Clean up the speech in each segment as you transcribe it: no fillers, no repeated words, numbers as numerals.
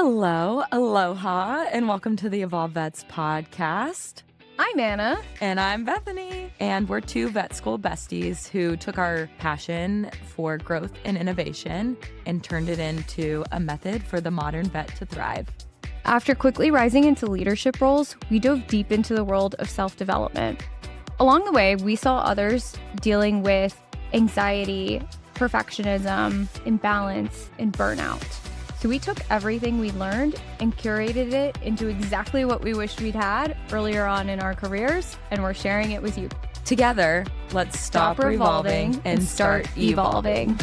Hello, aloha, and welcome to the Evolve Vets podcast. I'm Anna. And I'm Bethany. And we're two vet school besties who took our passion for growth and innovation and turned it into a method for the modern vet to thrive. After quickly rising into leadership roles, we dove deep into the world of self-development. Along the way, we saw others dealing with anxiety, perfectionism, imbalance, and burnout. So we took everything we learned and curated it into exactly what we wished we'd had earlier on in our careers, and we're sharing it with you. Together, let's stop revolving and start evolving.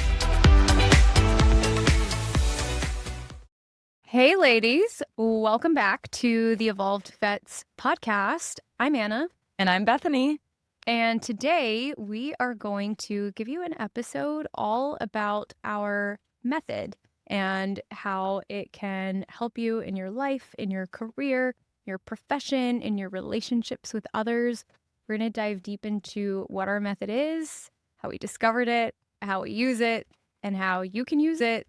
Hey ladies, welcome back to the Evolved Vets podcast. I'm Anna. And I'm Bethany. And today we are going to give you an episode all about our method and how it can help you in your life, in your career, your profession, in your relationships with others. We're going to dive deep into what our method is, how we discovered it, how we use it, and how you can use it.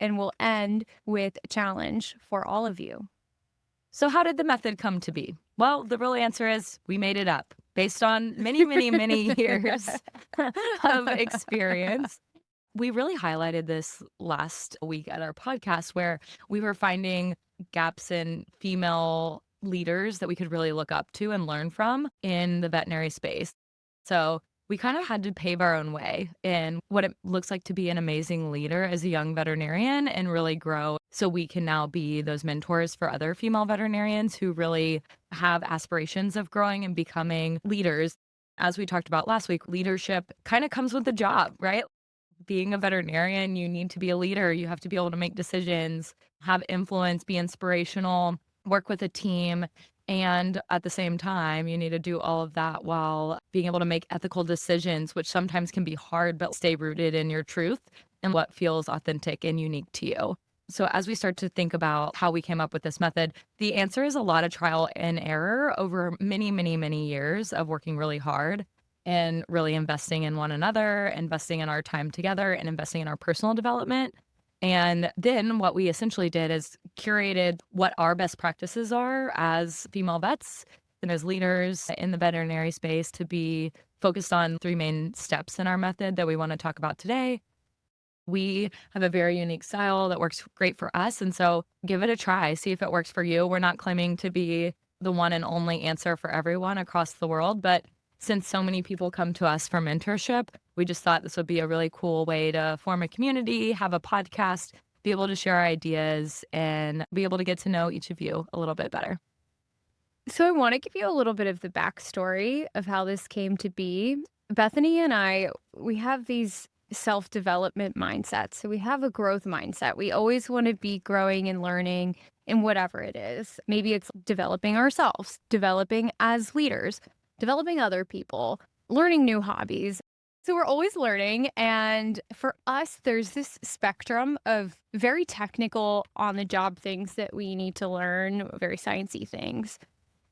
And we'll end with a challenge for all of you. So how did the method come to be? Well, the real answer is we made it up based on many years of experience. We really highlighted this last week at our podcast where we were finding gaps in female leaders that we could really look up to and learn from in the veterinary space. So we kind of had to pave our own way in what it looks like to be an amazing leader as a young veterinarian and really grow so we can now be those mentors for other female veterinarians who really have aspirations of growing and becoming leaders. As we talked about last week, leadership kind of comes with the job, right? Being a veterinarian, you need to be a leader. You have to be able to make decisions, have influence, be inspirational, work with a team. And at the same time, you need to do all of that while being able to make ethical decisions, which sometimes can be hard, but stay rooted in your truth and what feels authentic and unique to you. So as we start to think about how we came up with this method, the answer is a lot of trial and error over many years of working really hard and really investing in one another, investing in our time together, and investing in our personal development. And then what we essentially did is curated what our best practices are as female vets and as leaders in the veterinary space to be focused on three main steps in our method that we want to talk about today. We have a very unique style that works great for us. And so give it a try, see if it works for you. We're not claiming to be the one and only answer for everyone across the world, but since so many people come to us for mentorship, we just thought this would be a really cool way to form a community, have a podcast, be able to share ideas, and be able to get to know each of you a little bit better. So I want to give you a little bit of the backstory of how this came to be. Bethany and I, we have these self-development mindsets. So we have a growth mindset. We always want to be growing and learning in whatever it is. Maybe it's developing ourselves, developing as leaders, developing other people, learning new hobbies. So we're always learning. And for us, there's this spectrum of very technical on-the-job things that we need to learn, very sciencey things.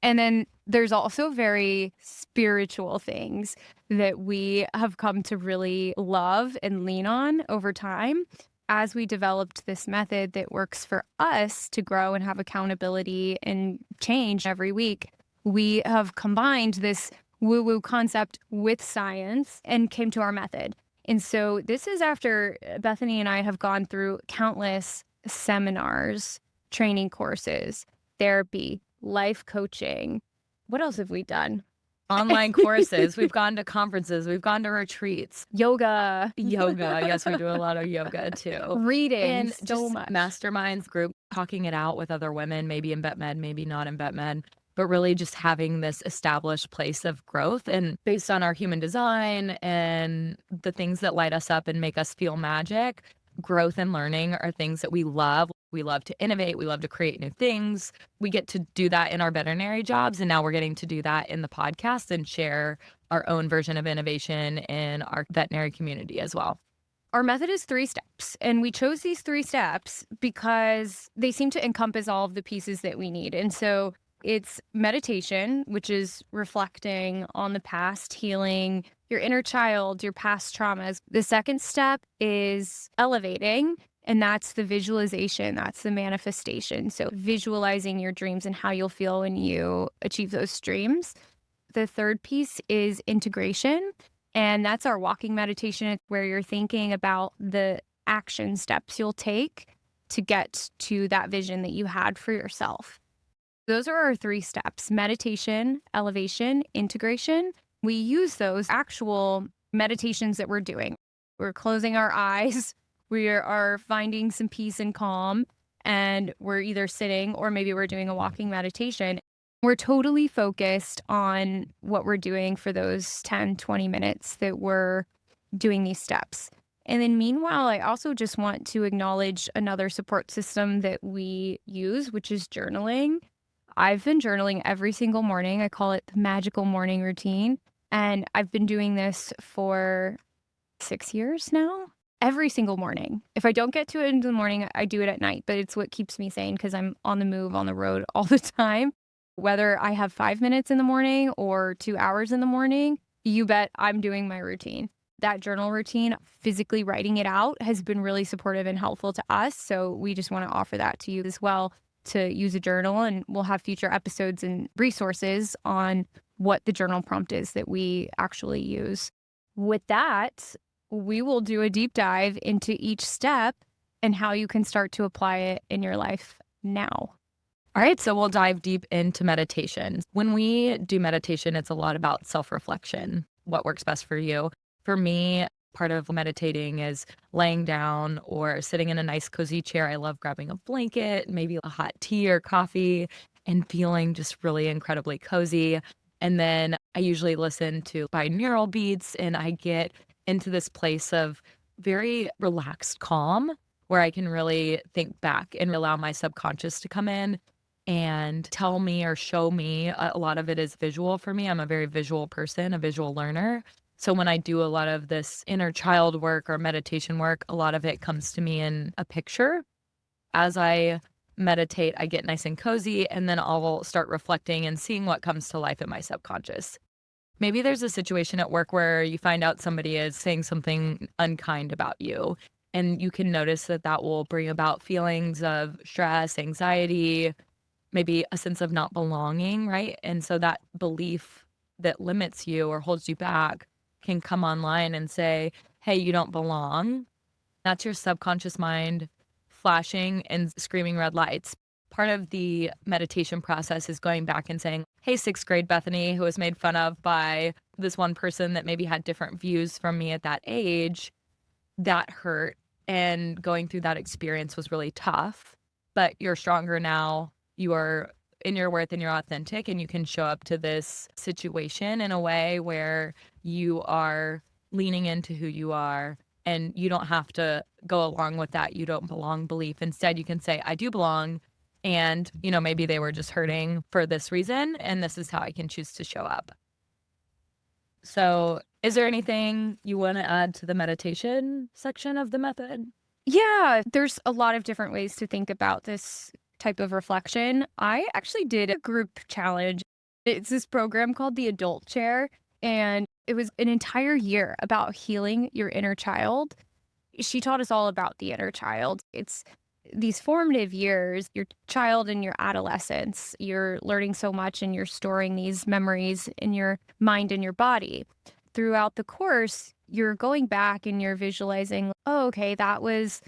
And then there's also very spiritual things that we have come to really love and lean on over time as we developed this method that works for us to grow and have accountability and change every week. We have combined this woo-woo concept with science and came to our method. And so this is after Bethany and I have gone through countless seminars, training courses, therapy, life coaching. What else have we done? Online courses. We've gone to conferences. We've gone to retreats. Yoga. Yes, we do a lot of yoga too. Reading. And so just much. Masterminds group, talking it out with other women, maybe in vet med, maybe not in vet med. But really just having this established place of growth and based on our human design and the things that light us up and make us feel magic, growth and learning are things that we love. We love to innovate. We love to create new things. We get to do that in our veterinary jobs. And now we're getting to do that in the podcast and share our own version of innovation in our veterinary community as well. Our method is 3 steps, and we chose these 3 steps because they seem to encompass all of the pieces that we need. And so it's meditation, which is reflecting on the past, healing your inner child, your past traumas. The second step is elevating, And that's the visualization, that's the manifestation. So visualizing your dreams and how you'll feel when you achieve those dreams. The third piece is integration. And that's our walking meditation, where you're thinking about the action steps you'll take to get to that vision that you had for yourself. Those are our 3 steps: meditation, elevation, integration. We use those actual meditations that we're doing. We're closing our eyes, we are finding some peace and calm, and we're either sitting or maybe we're doing a walking meditation. We're totally focused on what we're doing for those 10, 20 minutes that we're doing these steps. And then meanwhile, I also just want to acknowledge another support system that we use, which is journaling. I've been journaling every single morning. I call it the magical morning routine. And I've been doing this for 6 years now, every single morning. If I don't get to it in the morning, I do it at night, but it's what keeps me sane because I'm on the move, on the road all the time. Whether I have 5 minutes in the morning or 2 hours in the morning, you bet I'm doing my routine. That journal routine, physically writing it out, has been really supportive and helpful to us. So we just want to offer that to you as well, to use a journal. And we'll have future episodes and resources on what the journal prompt is that we actually use. With that, we will do a deep dive into each step and how you can start to apply it in your life now. All right, so we'll dive deep into meditation. When we do meditation, it's a lot about self-reflection, what works best for you. For me, part of meditating is laying down or sitting in a nice cozy chair. I love grabbing a blanket, maybe a hot tea or coffee, and feeling just really incredibly cozy. And then I usually listen to binaural beats, and I get into this place of very relaxed calm where I can really think back and allow my subconscious to come in and tell me or show me. A lot of it is visual for me. I'm a very visual person, a visual learner. So when I do a lot of this inner child work or meditation work, a lot of it comes to me in a picture. As I meditate, I get nice and cozy, and then I'll start reflecting and seeing what comes to life in my subconscious. Maybe there's a situation at work where you find out somebody is saying something unkind about you, and you can notice that that will bring about feelings of stress, anxiety, maybe a sense of not belonging, right? And so that belief that limits you or holds you back can come online and say, hey, you don't belong. That's your subconscious mind flashing and screaming red lights. Part of the meditation process is going back and saying, hey, 6th grade Bethany, who was made fun of by this one person that maybe had different views from me at that age, that hurt. And going through that experience was really tough, but you're stronger now. You are in your worth and you're authentic, and you can show up to this situation in a way where you are leaning into who you are, and you don't have to go along with that you don't belong belief. Instead, you can say, I do belong. And, maybe they were just hurting for this reason, and this is how I can choose to show up. So is there anything you want to add to the meditation section of the method? Yeah, there's a lot of different ways to think about this type of reflection. I actually did a group challenge. It's this program called the Adult Chair, and it was an entire year about healing your inner child. She taught us all about the inner child. It's these formative years, your child and your adolescence. You're learning so much and you're storing these memories in your mind and your body. Throughout the course, you're going back and you're visualizing, oh, okay, that was,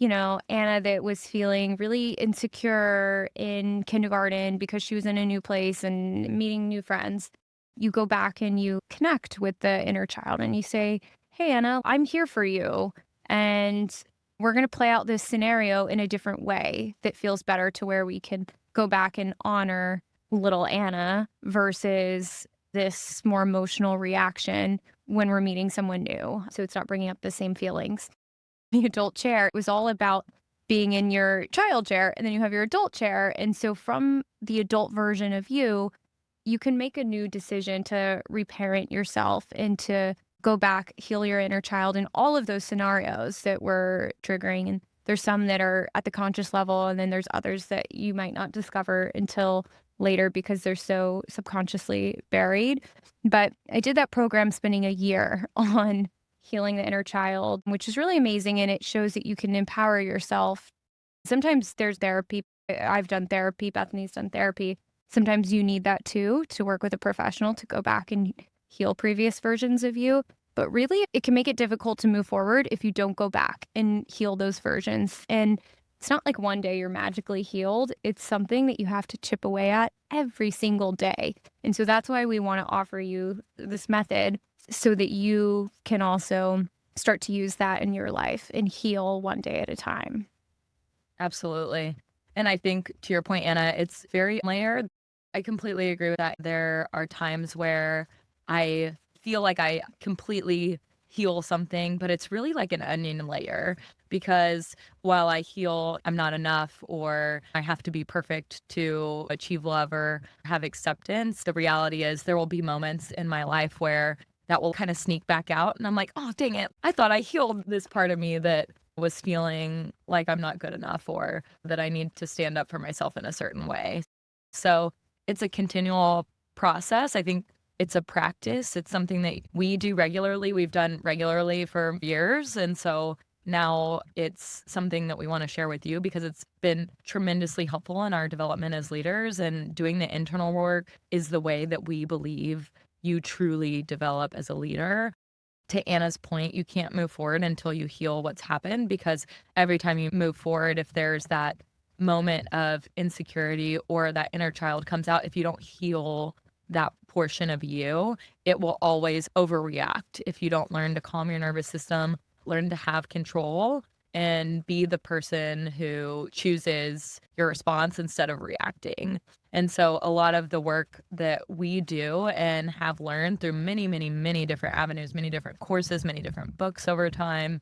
Anna that was feeling really insecure in kindergarten because she was in a new place and meeting new friends. You go back and you connect with the inner child and you say, hey, Anna, I'm here for you. And we're going to play out this scenario in a different way that feels better, to where we can go back and honor little Anna versus this more emotional reaction when we're meeting someone new. So it's not bringing up the same feelings. The adult chair was all about being in your child chair, and then you have your adult chair. And so from the adult version of you, you can make a new decision to reparent yourself and to go back, heal your inner child in all of those scenarios that were triggering. And there's some that are at the conscious level, and then there's others that you might not discover until later because they're so subconsciously buried. But I did that program spending a year on healing the inner child, which is really amazing. And it shows that you can empower yourself. Sometimes there's therapy. I've done therapy. Bethany's done therapy. Sometimes you need that too, to work with a professional to go back and heal previous versions of you. But really, it can make it difficult to move forward if you don't go back and heal those versions. And it's not like one day you're magically healed. It's something that you have to chip away at every single day. And so that's why we want to offer you this method so that you can also start to use that in your life and heal one day at a time. Absolutely. And I think to your point, Anna, it's very layered. I completely agree with that. There are times where I feel like I completely heal something, but it's really like an onion layer because while I heal, I'm not enough or I have to be perfect to achieve love or have acceptance. The reality is there will be moments in my life where that will kind of sneak back out. And I'm like, oh, dang it. I thought I healed this part of me that was feeling like I'm not good enough or that I need to stand up for myself in a certain way. So it's a continual process. I think it's a practice. It's something that we do regularly. We've done regularly for years. And so now it's something that we want to share with you because it's been tremendously helpful in our development as leaders. And doing the internal work is the way that we believe you truly develop as a leader. To Anna's point, you can't move forward until you heal what's happened because every time you move forward, if there's that moment of insecurity or that inner child comes out, if you don't heal that portion of you, it will always overreact. If you don't learn to calm your nervous system, learn to have control and be the person who chooses your response instead of reacting. And so a lot of the work that we do and have learned through many, many, many different avenues, many different courses, many different books over time,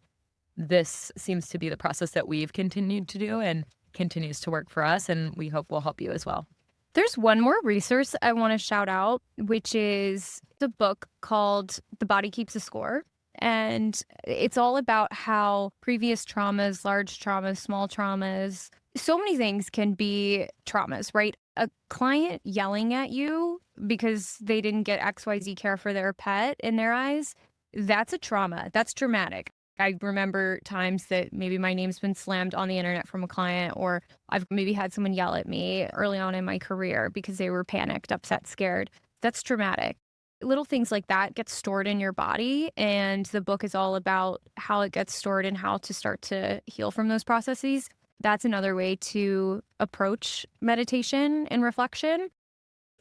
this seems to be the process that we've continued to do and continues to work for us. And we hope will help you as well. There's one more resource I want to shout out, which is the book called The Body Keeps a Score. And it's all about how previous traumas, large traumas, small traumas, so many things can be traumas, right? A client yelling at you because they didn't get XYZ care for their pet in their eyes, that's a trauma. That's traumatic. I remember times that maybe my name's been slammed on the internet from a client, or I've maybe had someone yell at me early on in my career because they were panicked, upset, scared. That's traumatic. Little things like that get stored in your body, and the book is all about how it gets stored and how to start to heal from those processes. That's another way to approach meditation and reflection.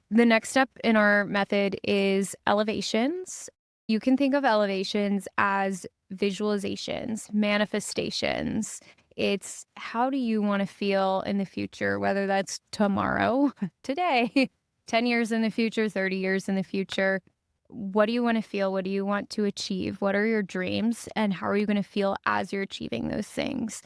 The next step in our method is elevations. You can think of elevations as visualizations, manifestations. It's how do you want to feel in the future, whether that's tomorrow, today, 10 years in the future, 30 years in the future. What do you want to feel? What do you want to achieve? What are your dreams? And how are you going to feel as you're achieving those things?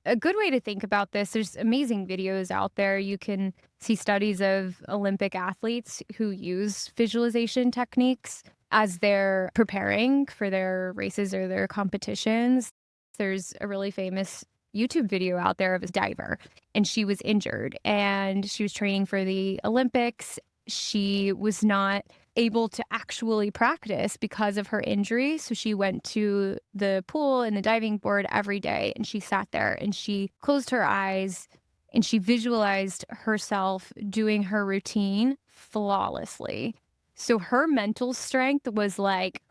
A good way to think about this, there's amazing videos out there. You can see studies of Olympic athletes who use visualization techniques as they're preparing for their races or their competitions. There's a really famous YouTube video out there of a diver, and she was injured and she was training for the Olympics. She was not able to actually practice because of her injury. So she went to the pool and the diving board every day, and she sat there and she closed her eyes and she visualized herself doing her routine flawlessly. So her mental strength was like,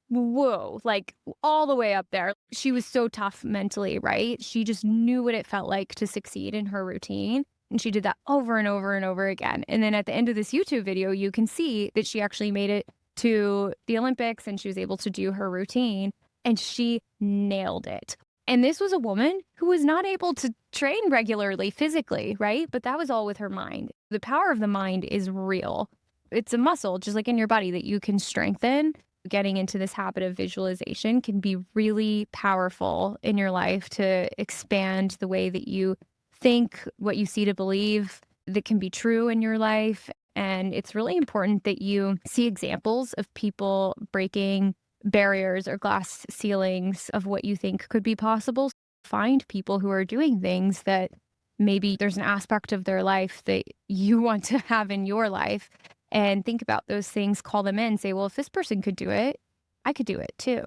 whoa, like all the way up there. She was so tough mentally, right? She just knew what it felt like to succeed in her routine. And she did that over and over and over again. And then at the end of this YouTube video, you can see that she actually made it to the Olympics and she was able to do her routine and she nailed it. And this was a woman who was not able to train regularly physically, right? But that was all with her mind. The power of the mind is real. It's a muscle, just like in your body, that you can strengthen. Getting into this habit of visualization can be really powerful in your life to expand the way that you think, what you see to believe that can be true in your life. And it's really important that you see examples of people breaking barriers or glass ceilings of what you think could be possible. Find people who are doing things that maybe there's an aspect of their life that you want to have in your life. And think about those things, call them in, say, well, if this person could do it, I could do it too.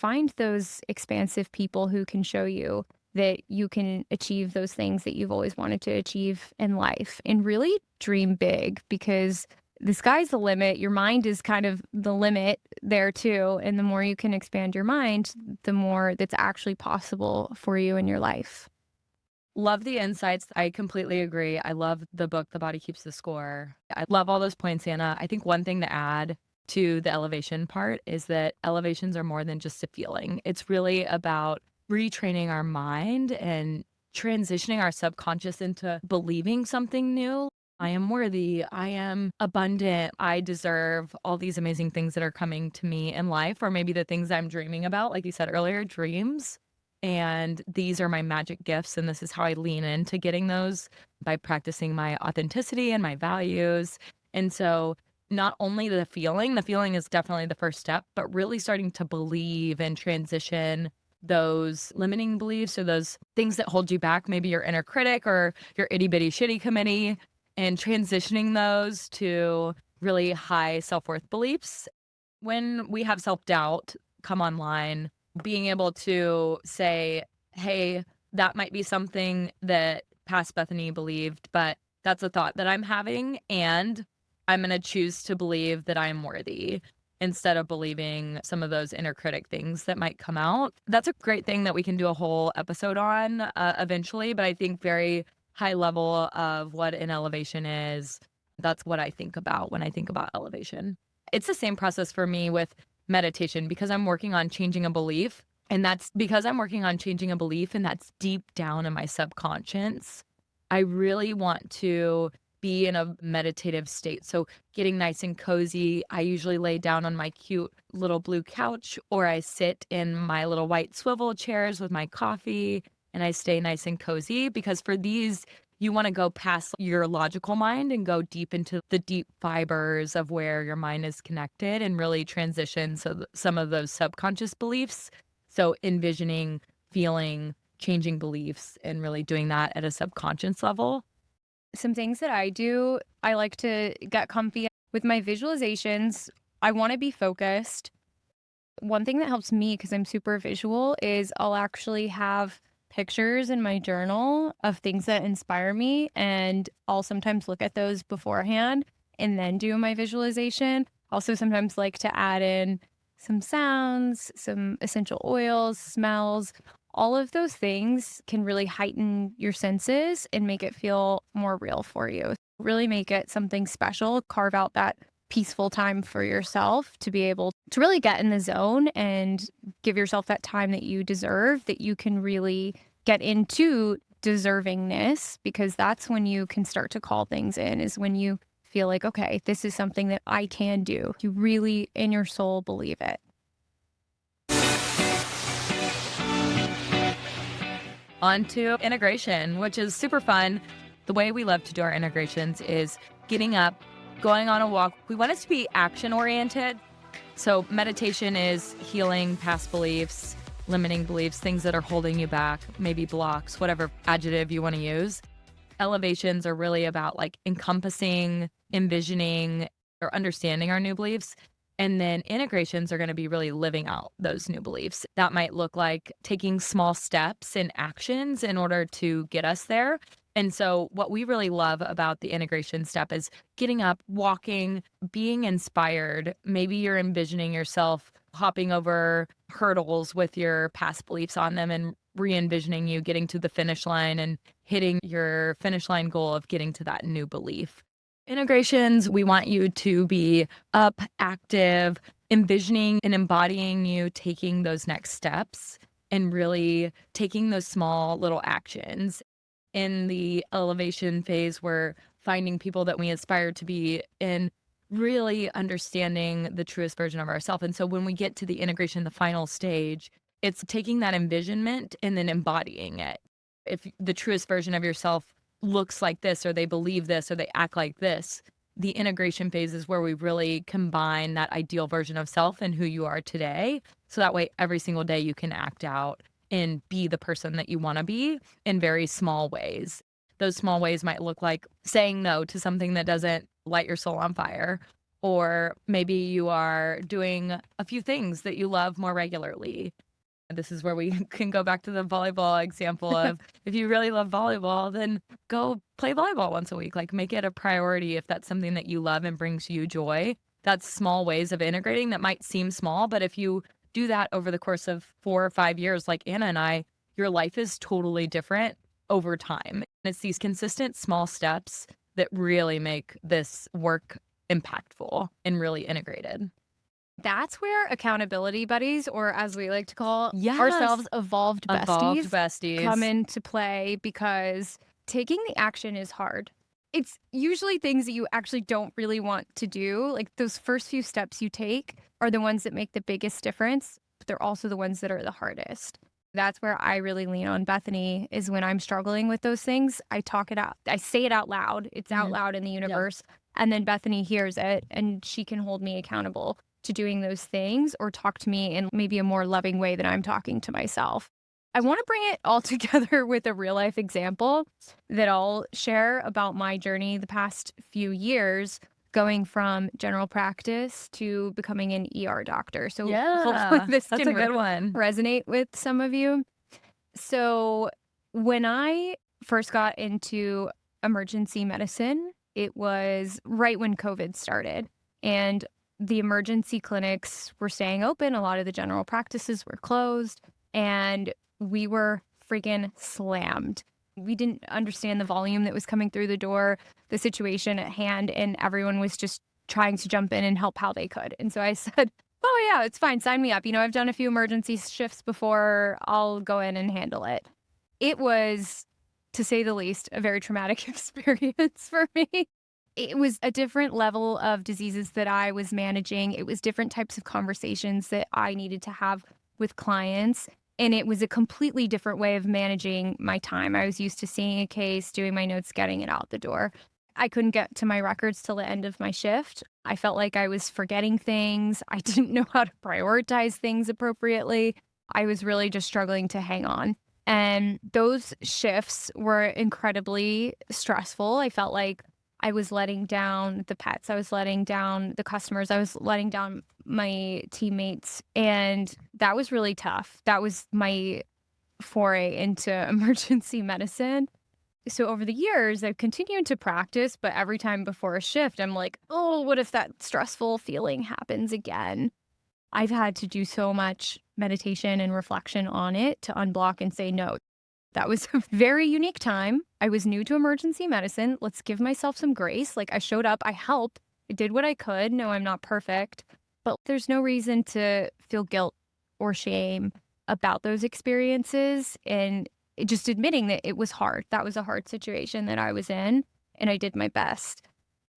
find those expansive people who can show you that you can achieve those things that you've always wanted to achieve in life, and really dream big, because the sky's the limit. Your mind is kind of the limit there too. And the more you can expand your mind, the more that's actually possible for you in your life. Love the insights. I completely agree. I love the book, The Body Keeps the Score. I love all those points, Anna. I think one thing to add to the elevation part is that elevations are more than just a feeling. It's really about retraining our mind and transitioning our subconscious into believing something new. I am worthy. I am abundant. I deserve all these amazing things that are coming to me in life, or maybe the things I'm dreaming about, like you said earlier, dreams. And these are my magic gifts. And this is how I lean into getting those by practicing my authenticity and my values. And so, not only the feeling is definitely the first step, but really starting to believe and transition those limiting beliefs or those things that hold you back, maybe your inner critic or your itty bitty shitty committee, and transitioning those to really high self worth beliefs. When we have self doubt come online, being able to say, hey, that might be something that past Bethany believed, but that's a thought that I'm having. And I'm going to choose to believe that I am worthy instead of believing some of those inner critic things that might come out. That's a great thing that we can do a whole episode on eventually. But I think very high level of what an elevation is, that's what I think about when I think about elevation. It's the same process for me with meditation because I'm working on changing a belief. And that's because I'm working on changing a belief, and that's deep down in my subconscious. I really want to be in a meditative state. So getting nice and cozy. I usually lay down on my cute little blue couch, or I sit in my little white swivel chairs with my coffee and I stay nice and cozy, because for these, you want to go past your logical mind and go deep into the deep fibers of where your mind is connected and really transition some of those subconscious beliefs. So envisioning, feeling, changing beliefs, and really doing that at a subconscious level. Some things that I do, I like to get comfy with my visualizations. I want to be focused. One thing that helps me, because I'm super visual, is I'll actually have pictures in my journal of things that inspire me, and I'll sometimes look at those beforehand and then do my visualization. Also, sometimes like to add in some sounds, some essential oils, smells. All of those things can really heighten your senses and make it feel more real for you. Really make it something special. Carve out that peaceful time for yourself to be able to really get in the zone and give yourself that time that you deserve, that you can really get into deservingness, because that's when you can start to call things in, is when you feel like, okay, this is something that I can do. You really, in your soul, believe it. On to integration, which is super fun. The way we love to do our integrations is getting up, going on a walk. We want it to be action oriented. So meditation is healing past beliefs, limiting beliefs, things that are holding you back, maybe blocks, whatever adjective you want to use. Elevations are really about like encompassing, envisioning, or understanding our new beliefs. And then integrations are going to be really living out those new beliefs. That might look like taking small steps and actions in order to get us there. And so what we really love about the integration step is getting up, walking, being inspired. Maybe you're envisioning yourself hopping over hurdles with your past beliefs on them and re-envisioning you getting to the finish line and hitting your finish line goal of getting to that new belief. Integrations, we want you to be up, active, envisioning and embodying you taking those next steps and really taking those small little actions. In the elevation phase, we're finding people that we aspire to be and really understanding the truest version of ourselves. And so when we get to the integration, the final stage, it's taking that envisionment and then embodying it. If the truest version of yourself looks like this, or they believe this, or they act like this, the integration phase is where we really combine that ideal version of self and who you are today. So that way, every single day you can act out and be the person that you want to be in very small ways. Those small ways might look like saying no to something that doesn't light your soul on fire, Or maybe you are doing a few things that you love more regularly. This is where we can go back to the volleyball example of if you really love volleyball, then go play volleyball once a week. Like make it a priority if that's something that you love and brings you joy. That's small ways of integrating that might seem small, but if you do that over the course of 4 or 5 years, like Anna and I, your life is totally different over time. And it's these consistent small steps that really make this work impactful and really integrated. That's where accountability buddies, or as we like to call Yes. ourselves, evolved Evolved besties, besties. come into play because taking the action is hard. It's usually things that you actually don't really want to do. Like those first few steps you take are the ones that make the biggest difference, but they're also the ones that are the hardest. That's where I really lean on Bethany is when I'm struggling with those things. I talk it out. I say it out loud. It's out loud in the universe. And then Bethany hears it and she can hold me accountable to doing those things or talk to me in maybe a more loving way than I'm talking to myself. I want to bring it all together with a real life example that I'll share about my journey the past few years going from general practice to becoming an ER doctor. So hopefully this that's can a good one. resonate with some of you. So when I first got into emergency medicine, it was right when COVID started. And the emergency clinics were staying open. A lot of the general practices were closed. And we were freaking slammed. We didn't understand the volume that was coming through the door, the situation at hand, and everyone was just trying to jump in and help how they could. And so I said, oh, yeah, it's fine. Sign me up. I've done a few emergency shifts before. I'll go in and handle it. It was, to say the least, a very traumatic experience for me. It was a different level of diseases that I was managing. It was different types of conversations that I needed to have with clients. And it was a completely different way of managing my time. I was used to seeing a case, doing my notes, getting it out the door. I couldn't get to my records till the end of my shift. I felt like I was forgetting things. I didn't know how to prioritize things appropriately. I was really just struggling to hang on. And those shifts were incredibly stressful. I felt like I was letting down the pets. I was letting down the customers. I was letting down my teammates. And that was really tough. That was my foray into emergency medicine. So over the years, I've continued to practice, but every time before a shift, I'm like, oh, what if that stressful feeling happens again? I've had to do so much meditation and reflection on it to unblock and say no. That was a very unique time. I was new to emergency medicine. Let's give myself some grace. Like I showed up, I helped, I did what I could. No, I'm not perfect, but there's no reason to feel guilt or shame about those experiences. And just admitting that it was hard. That was a hard situation that I was in, and I did my best.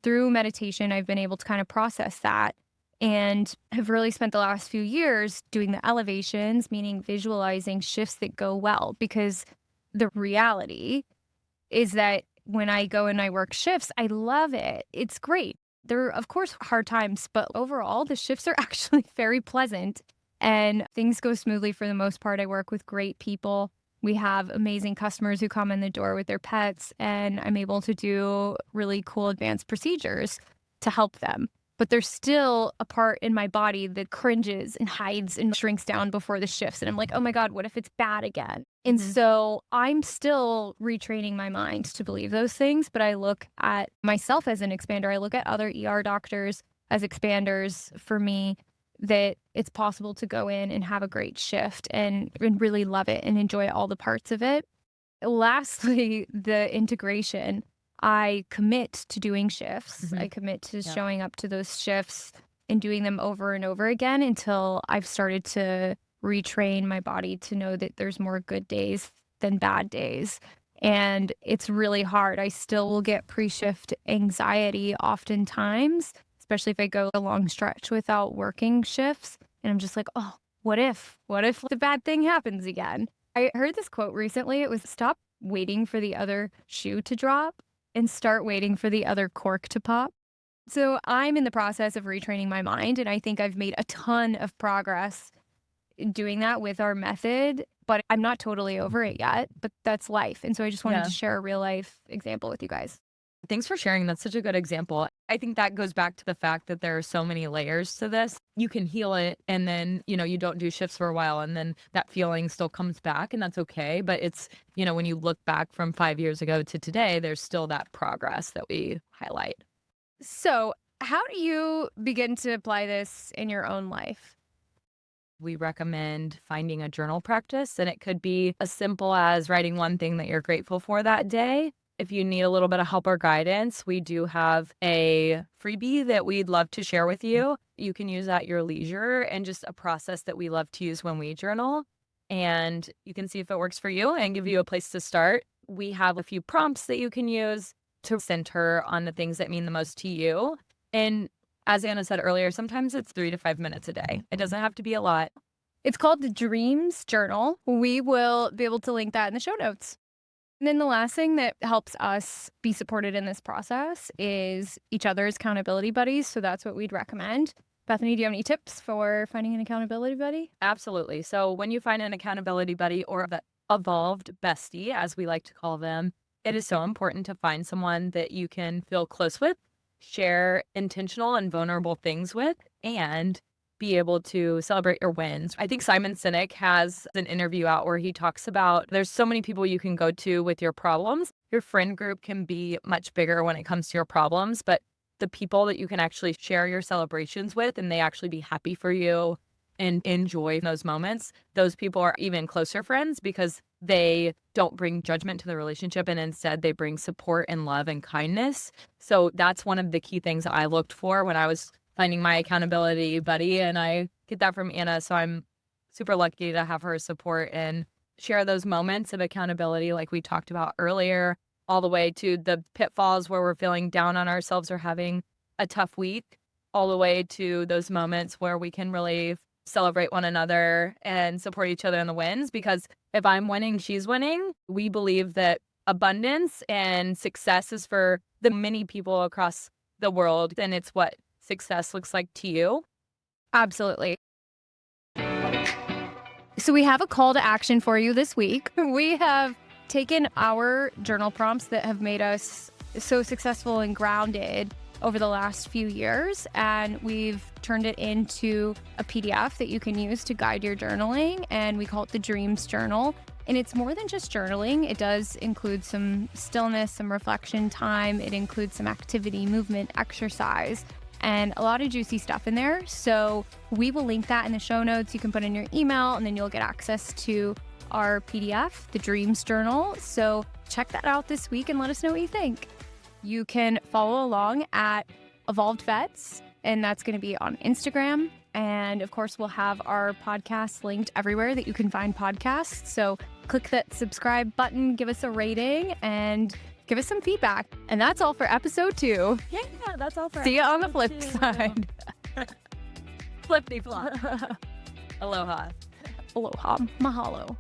Through meditation, I've been able to kind of process that and have really spent the last few years doing the elevations, meaning visualizing shifts that go well, because the reality is that when I go and I work shifts, I love it. It's great. There are, of course, hard times, but overall, the shifts are actually very pleasant and things go smoothly for the most part. I work with great people. We have amazing customers who come in the door with their pets, and I'm able to do really cool advanced procedures to help them. But there's still a part in my body that cringes and hides and shrinks down before the shifts. And I'm like, oh my God, what if it's bad again? And so I'm still retraining my mind to believe those things. But I look at myself as an expander. I look at other ER doctors as expanders for me, that it's possible to go in and have a great shift and really love it and enjoy all the parts of it. Lastly, the integration. I commit to doing shifts. I commit to showing up to those shifts and doing them over and over again until I've started to retrain my body to know that there's more good days than bad days. And it's really hard. I still will get pre-shift anxiety oftentimes, especially if I go a long stretch without working shifts. And I'm just like, oh, what if the bad thing happens again? I heard this quote recently. It was, stop waiting for the other shoe to drop and start waiting for the other cork to pop. So I'm in the process of retraining my mind, and I think I've made a ton of progress in doing that with our method, but I'm not totally over it yet, but that's life. And so I just wanted to share a real life example with you guys. Thanks for sharing. That's such a good example. I think that goes back to the fact that there are so many layers to this. You can heal it and then, you don't do shifts for a while and then that feeling still comes back and that's okay. But it's, when you look back from 5 years ago to today, there's still that progress that we highlight. So, how do you begin to apply this in your own life? We recommend finding a journal practice, and it could be as simple as writing one thing that you're grateful for that day. If you need a little bit of help or guidance, we do have a freebie that we'd love to share with you. You can use at your leisure and just a process that we love to use when we journal. And you can see if it works for you and give you a place to start. We have a few prompts that you can use to center on the things that mean the most to you. And as Anna said earlier, sometimes it's 3 to 5 minutes a day. It doesn't have to be a lot. It's called the Dreams Journal. We will be able to link that in the show notes. And then the last thing that helps us be supported in this process is each other's accountability buddies. So that's what we'd recommend. Bethany, do you have any tips for finding an accountability buddy? Absolutely. So when you find an accountability buddy or the evolved bestie, as we like to call them, it is so important to find someone that you can feel close with, share intentional and vulnerable things with, and be able to celebrate your wins. I think Simon Sinek has an interview out where he talks about there's so many people you can go to with your problems. Your friend group can be much bigger when it comes to your problems, but the people that you can actually share your celebrations with and they actually be happy for you and enjoy those moments, those people are even closer friends because they don't bring judgment to the relationship and instead they bring support and love and kindness. So that's one of the key things I looked for when I was finding my accountability buddy, and I get that from Anna. So I'm super lucky to have her support and share those moments of accountability like we talked about earlier, all the way to the pitfalls where we're feeling down on ourselves or having a tough week, all the way to those moments where we can really celebrate one another and support each other in the wins. Because if I'm winning, she's winning. We believe that abundance and success is for the many people across the world, and it's what success looks like to you. Absolutely. So we have a call to action for you this week. We have taken our journal prompts that have made us so successful and grounded over the last few years, and we've turned it into a PDF that you can use to guide your journaling, and we call it the Dreams Journal. And it's more than just journaling. It does include some stillness, some reflection time. It includes some activity, movement, exercise, and a lot of juicy stuff in there. So we will link that in the show notes. You can put in your email and then you'll get access to our PDF, the Dreams Journal. So check that out this week and let us know what you think. You can follow along at Evolved Vets, and that's going to be on Instagram. And of course, we'll have our podcast linked everywhere that you can find podcasts. So click that subscribe button, give us a rating, and give us some feedback. And that's all for episode 2. Yeah, that's all for See you on the episode flip 2. side. Flippity flop. Aloha. Aloha. Mahalo.